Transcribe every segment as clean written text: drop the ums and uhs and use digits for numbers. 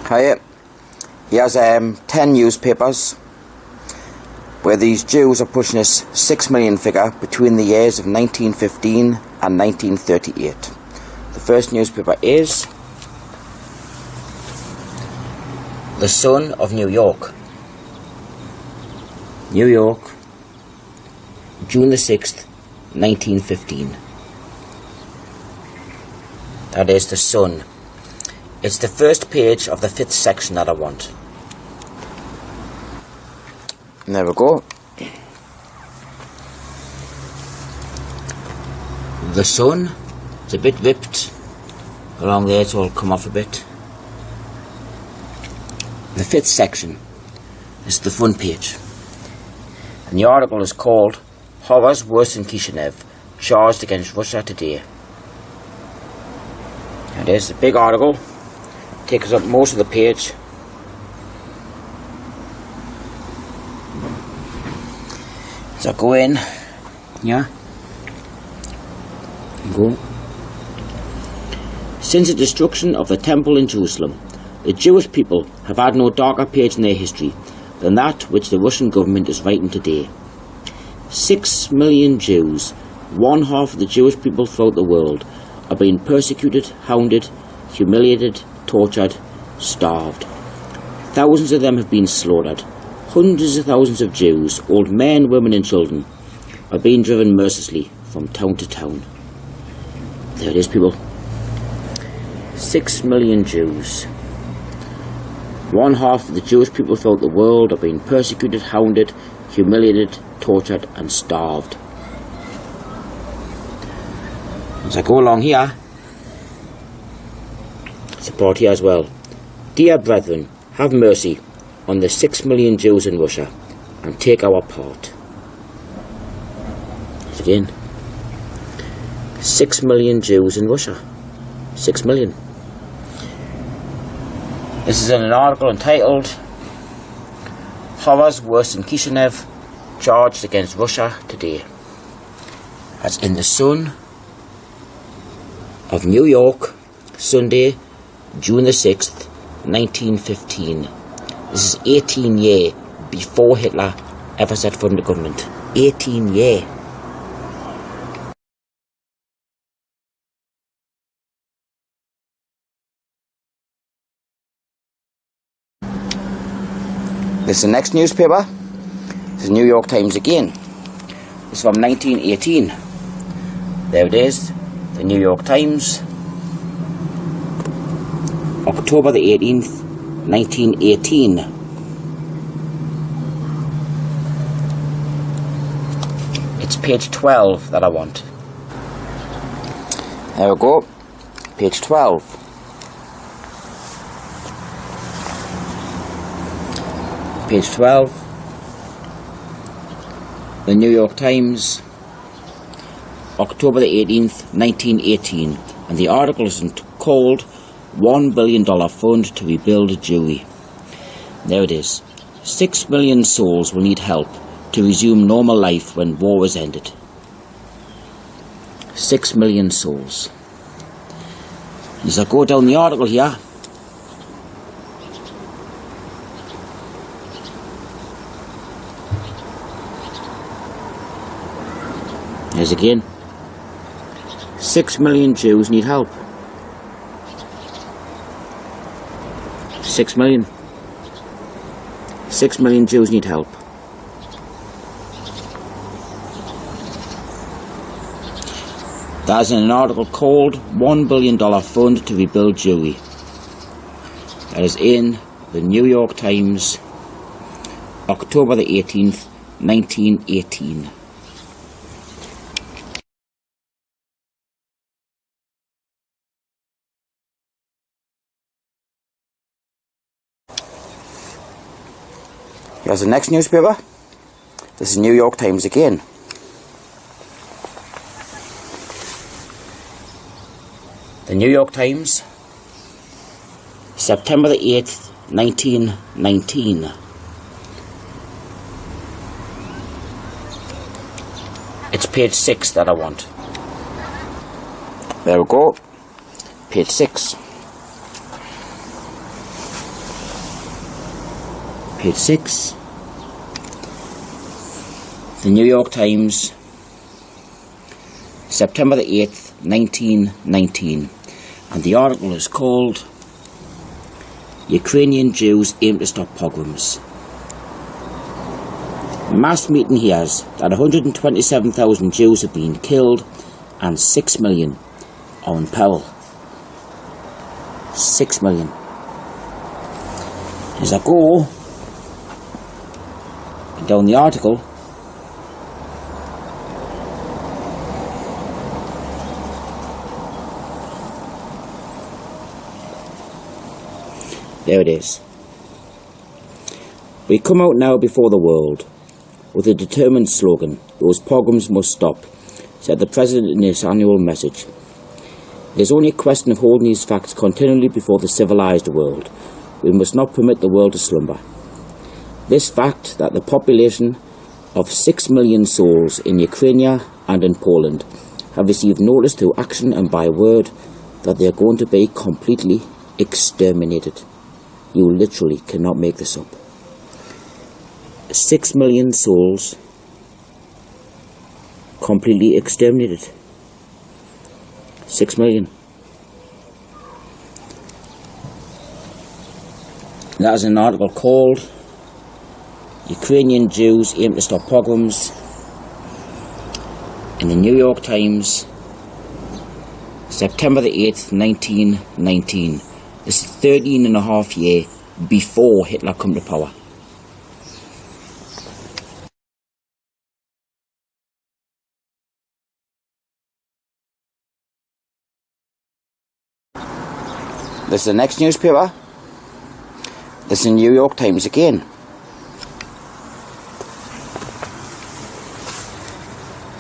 Hiya. He has 10 newspapers where these Jews are pushing this 6 million figure between the years of 1915 and 1938. The first newspaper is The Sun of New York. New York, June the 6th, 1915. That is The Sun. It's the first page of the 5th section that I want. And there we go. The Sun. It's a bit ripped along there, it's all come off a bit. The 5th section is the front page. And the article is called Horrors Worse than Kishinev, Charged Against Russia Today. And there's a big article. Takes up most of the page. So go in. Yeah. Go. Since the destruction of the temple in Jerusalem, the Jewish people have had no darker page in their history than that which the Russian government is writing today. 6 million Jews, one half of the Jewish people throughout the world, are being persecuted, hounded, humiliated, tortured, starved. Thousands of them have been slaughtered. Hundreds of thousands of Jews, old men, women and children, are being driven mercilessly from town to town. There it is, people. 6 million Jews. One half of the Jewish people throughout the world are being persecuted, hounded, humiliated, tortured and starved. As I go along here, it's brought here as well. Dear brethren, have mercy on the 6 million Jews in Russia and take our part. Again, 6 million Jews in Russia. 6 million. This is in an article entitled Horrors Worse than Kishinev, Charged Against Russia Today. That's in The Sun of New York, Sunday, June the 6th, 1915. This is 18 years before Hitler ever set foot in the government. 18 years. This is the next newspaper. This is the New York Times again. This is from 1918. There it is. The New York Times. October the 18th, 1918. It's page 12 that I want. There we go. Page 12. Page 12. The New York Times. October the 18th, 1918. And the article is called $1 billion fund to rebuild Jewry. There it is. 6 million souls will need help to resume normal life when war is ended. 6 million souls. As I go down the article here, there's again. 6 million Jews need help. 6 million. 6 million Jews need help. That's in an article called $1 billion fund to rebuild Jewry. That is in the New York Times, October the 18th, 1918. Here's the next newspaper. This is New York Times again. The New York Times, September the 8th, 1919. It's page 6 that I want. There we go. Page 6. Page 6. The New York Times, September the 8th, 1919. And the article is called Ukrainian Jews Aim to Stop Pogroms. Mass meeting hears that 127,000 Jews have been killed and 6 million are in peril. 6 million. As I go down the article, there it is. We come out now before the world with a determined slogan, "Those pogroms must stop," said the President in his annual message. It is only a question of holding these facts continually before the civilized world. We must not permit the world to slumber. This fact that the population of 6 million souls in Ukraine and in Poland have received notice through action and by word that they are going to be completely exterminated. You literally cannot make this up. 6 million souls completely exterminated. 6 million. That is an article called Ukrainian Jews Aim to Stop Pogroms in the New York Times, September the 8th, 1919. This is 13 and a half years before Hitler come to power. This is the next newspaper. This is the New York Times again.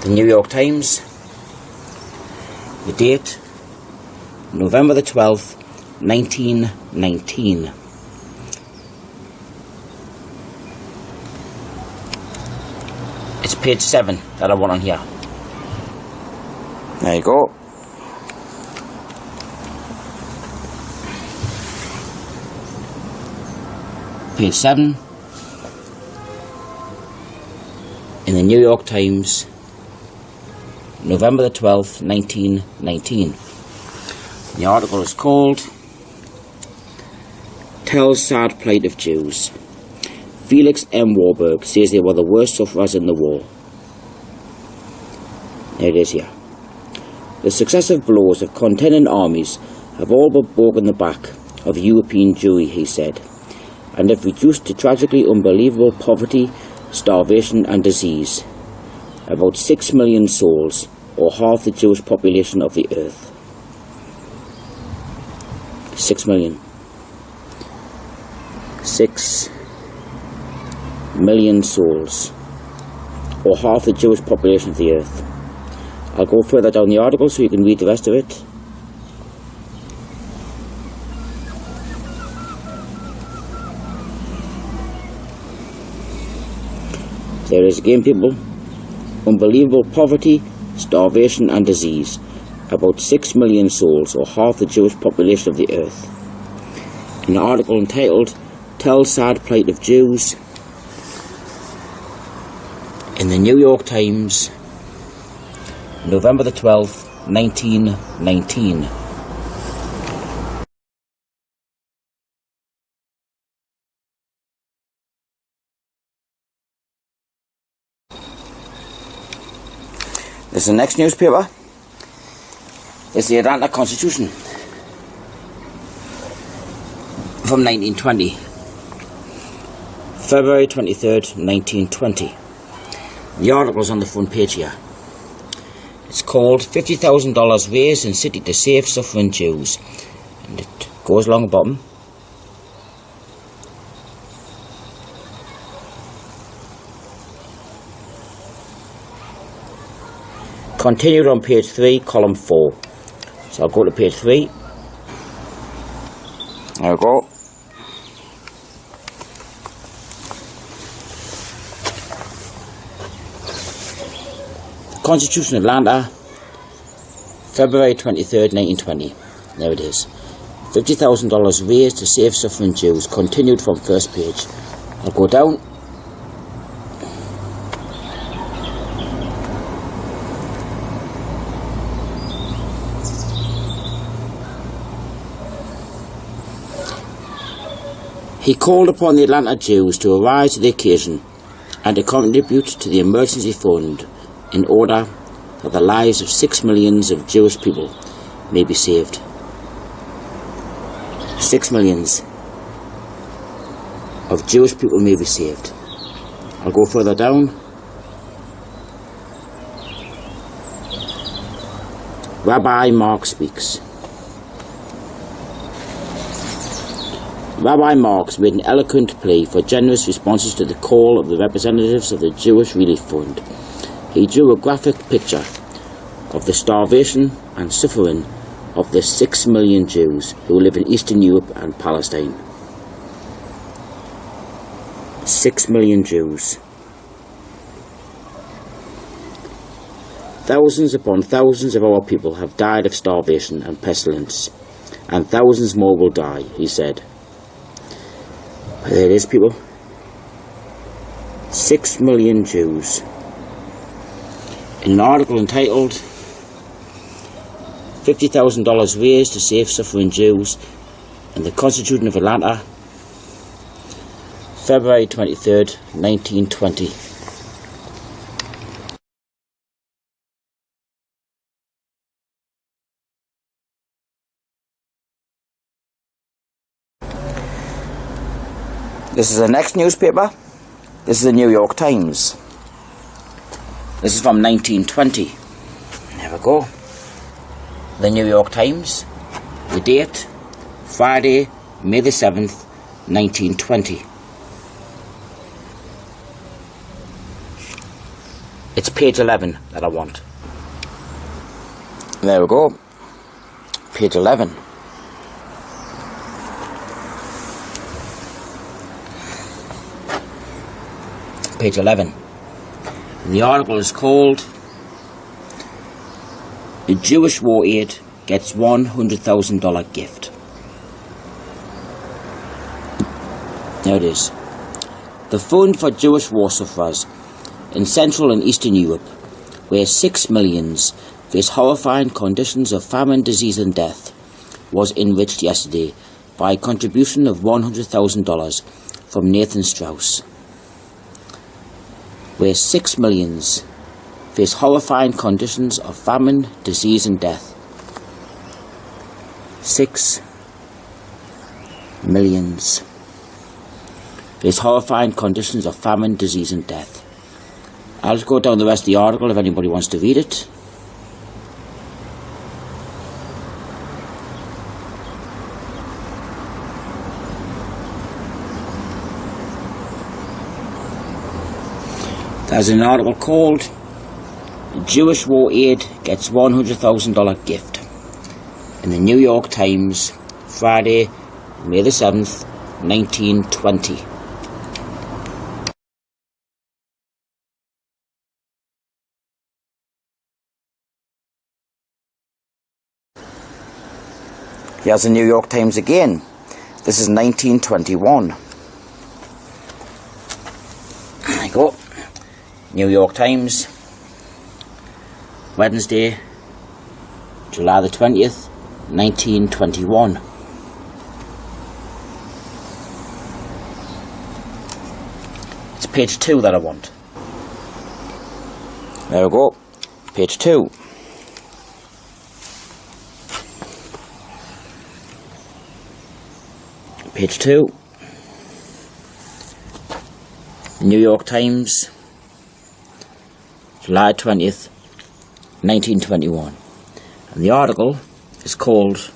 The New York Times. The date, November the 12th, 1919. It's page 7 that I want on here. There you go. Page 7 in the New York Times, November the 12th, 1919. The article is called Tells Sad Plight of Jews. Felix M. Warburg says they were the worst sufferers in the war. There it is here. The successive blows of contending armies have all but broken the back of European Jewry, he said, and have reduced to tragically unbelievable poverty, starvation and disease about 6 million souls, or half the Jewish population of the earth. 6 million. 6 million souls, or half the Jewish population of the earth. I'll go further down the article so you can read the rest of it. There is again, people. Unbelievable poverty, starvation and disease. About 6 million souls, or half the Jewish population of the earth. An article entitled Tells Sad Plight of Jews in the New York Times, November the 12th, 1919. This is the next newspaper. It's the Atlanta Constitution from 1920. February 23rd, 1920. The article's on the front page here. It's called $50,000 raised in city to save suffering Jews. And it goes along the bottom. Continued on page 3, column 4. So I'll go to page 3. There we go. Constitution Atlanta, February 23rd, 1920. There it is. $50,000 raised to save suffering Jews. Continued from first page. I'll go down. He called upon the Atlanta Jews to arise to the occasion and to contribute to the emergency fund in order that the lives of 6 million of Jewish people may be saved. 6 million of Jewish people may be saved. I'll go further down. Rabbi Mark speaks. Rabbi Marks made an eloquent plea for generous responses to the call of the representatives of the Jewish Relief Fund. He drew a graphic picture of the starvation and suffering of the 6 million Jews who live in Eastern Europe and Palestine. 6 million Jews. Thousands upon thousands of our people have died of starvation and pestilence, and thousands more will die, he said. There it is, people. 6 million Jews. In an article entitled $50,000 raised to save suffering Jews in the Constitution of Atlanta, February 23rd, 1920. This is the next newspaper. This is the New York Times. This is from 1920. There we go. The New York Times. The date, Friday, May the 7th, 1920. It's page 11 that I want. There we go. Page 11. Page 11. The article is called "The Jewish War Aid Gets $100,000 Gift." There it is. The Fund for Jewish War Sufferers in Central and Eastern Europe, where 6 million face horrifying conditions of famine, disease and death, was enriched yesterday by a contribution of $100,000 from Nathan Strauss. Where 6 million face horrifying conditions of famine, disease and death. 6 million face horrifying conditions of famine, disease and death. I'll just go down the rest of the article if anybody wants to read it. There's an article called "Jewish War Aid Gets $100,000 Gift" in the New York Times, Friday, May the 7th, 1920. Here's the New York Times again. This is 1921. There you go. New York Times, Wednesday, July the 20th, 1921. It's page 2 that I want. There we go. Page 2. Page 2. New York Times, July 20th, 1921. And the article is called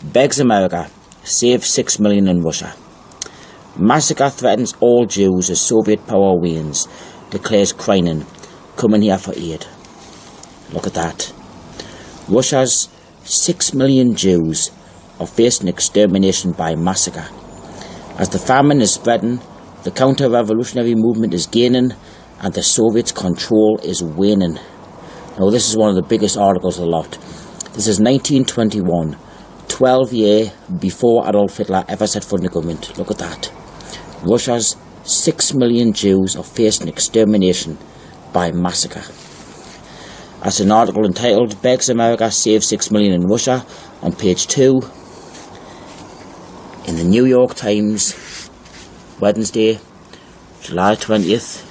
"Begs America, Save 6 Million in Russia. Massacre threatens all Jews as Soviet power wanes, declares Kreinin, coming here for aid." Look at that. Russia's 6 million Jews are facing extermination by massacre. As the famine is spreading, the counter-revolutionary movement is gaining, and the Soviets' control is waning. Now, this is one of the biggest articles of the lot. This is 1921, 12 years before Adolf Hitler ever set foot in the government. Look at that. Russia's 6 million Jews are facing extermination by massacre. That's an article entitled "Begs America Save 6 Million in Russia" on page 2 in the New York Times, Wednesday, July 20th,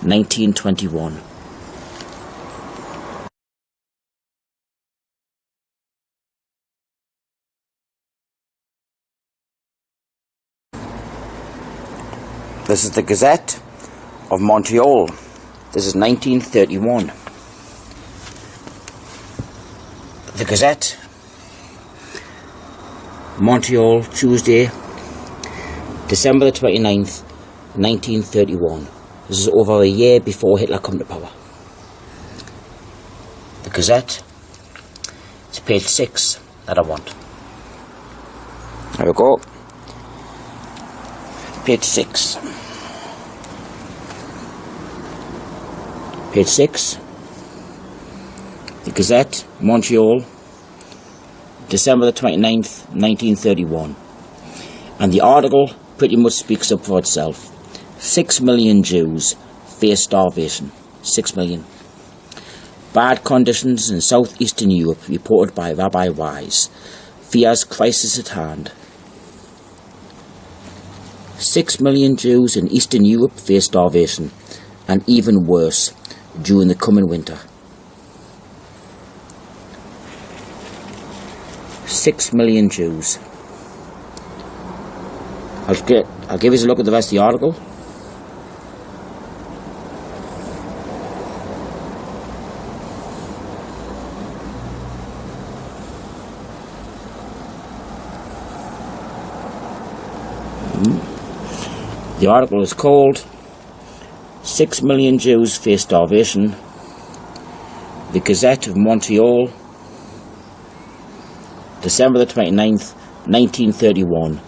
1921. This is the Gazette of Montreal. This is 1931. The Gazette, Montreal, Tuesday, December the 29th, 1931. This is over a year before Hitler come to power. The Gazette, it's page 6 that I want. There we go. Page 6. Page 6. The Gazette, Montreal, December the 29th, 1931. And the article pretty much speaks up for itself. 6 million Jews face starvation. 6 million. Bad conditions in southeastern Europe reported by Rabbi Wise. Fears crisis at hand. 6 million Jews in Eastern Europe face starvation, and even worse, during the coming winter. 6 million Jews. I'll give you a look at the rest of the article. The article is called 6 million Jews face starvation. The Gazette of Montreal, December the 29th, 1931.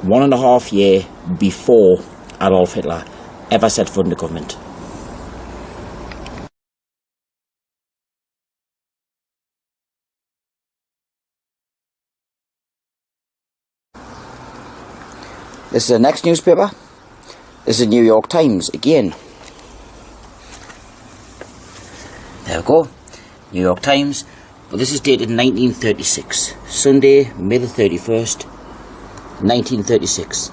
1.5 years before Adolf Hitler ever set foot in the government. This is the next newspaper. This is the New York Times again. There we go. New York Times. But this is dated 1936. Sunday, May the 31st, 1936.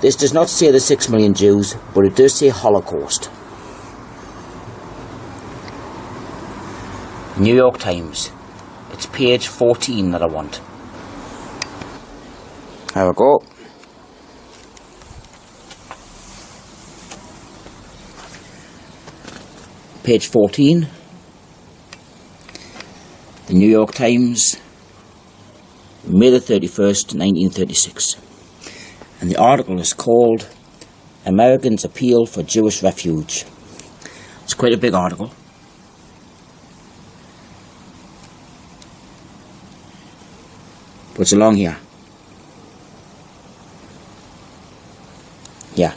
This does not say the 6 million Jews, but it does say Holocaust. New York Times. It's page 14 that I want. There we go. Page 14, the New York Times, May the 31st, 1936. And the article is called "Americans Appeal for Jewish Refuge." It's quite a big article. But it's along here. Yeah.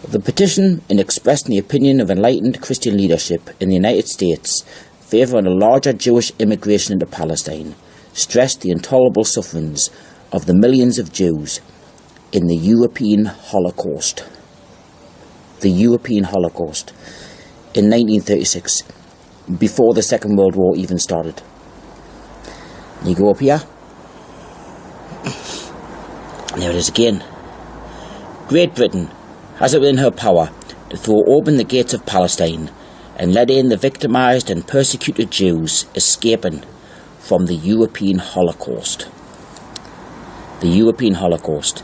The petition, in expressing the opinion of enlightened Christian leadership in the United States favouring a larger Jewish immigration into Palestine, stressed the intolerable sufferings of the millions of Jews in the European Holocaust. The European Holocaust in 1936, before the Second World War even started. You go up here. There it is again. Great Britain has it within her power to throw open the gates of Palestine and let in the victimised and persecuted Jews escaping from the European Holocaust. The European Holocaust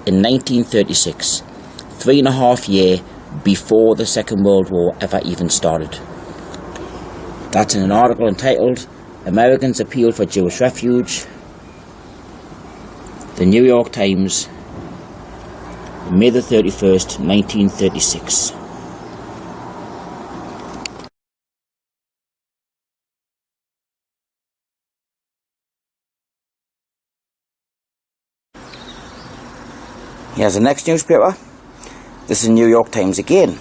in 1936, 3.5 years before the Second World War ever even started. That's in an article entitled "Americans Appeal for Jewish Refuge," the New York Times, May the 31st, 1936. Here's the next newspaper. This is the New York Times again.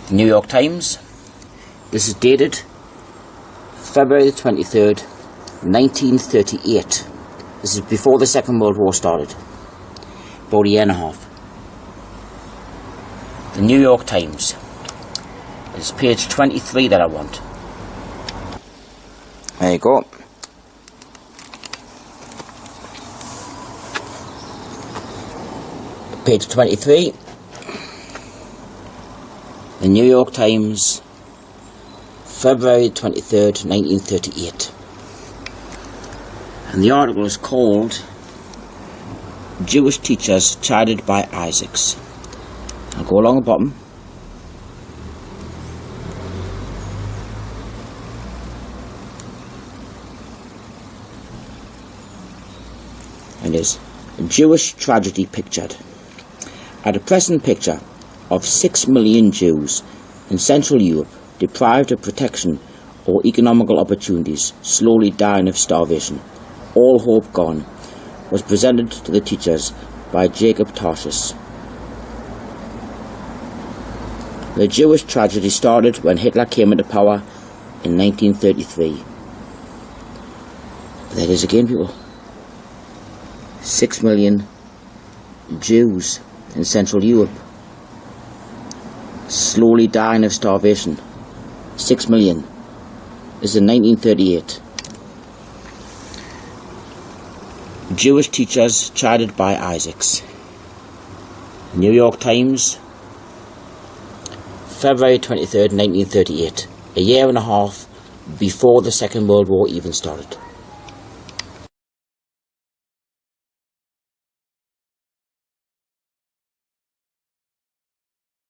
The New York Times. This is dated February the 23rd, 1938. This is before the Second World War started. About a year and a half. The New York Times. It's page 23 that I want. There you go. Page 23. The New York Times, February 23rd, 1938. And the article is called Jewish Teachers Chided by Isaacs. I'll go along the bottom. And there's a Jewish tragedy pictured. A depressing picture of 6 million Jews in Central Europe deprived of protection or economical opportunities, slowly dying of starvation, all hope gone, was presented to the teachers by Jacob Tarsus. The Jewish tragedy started when Hitler came into power in 1933. There it is again, people. 6 million Jews in Central Europe, slowly dying of starvation. 6 million. This is in 1938. Jewish teachers chided by Isaacs. New York Times, February 23rd, 1938. A year and a half before the Second World War even started.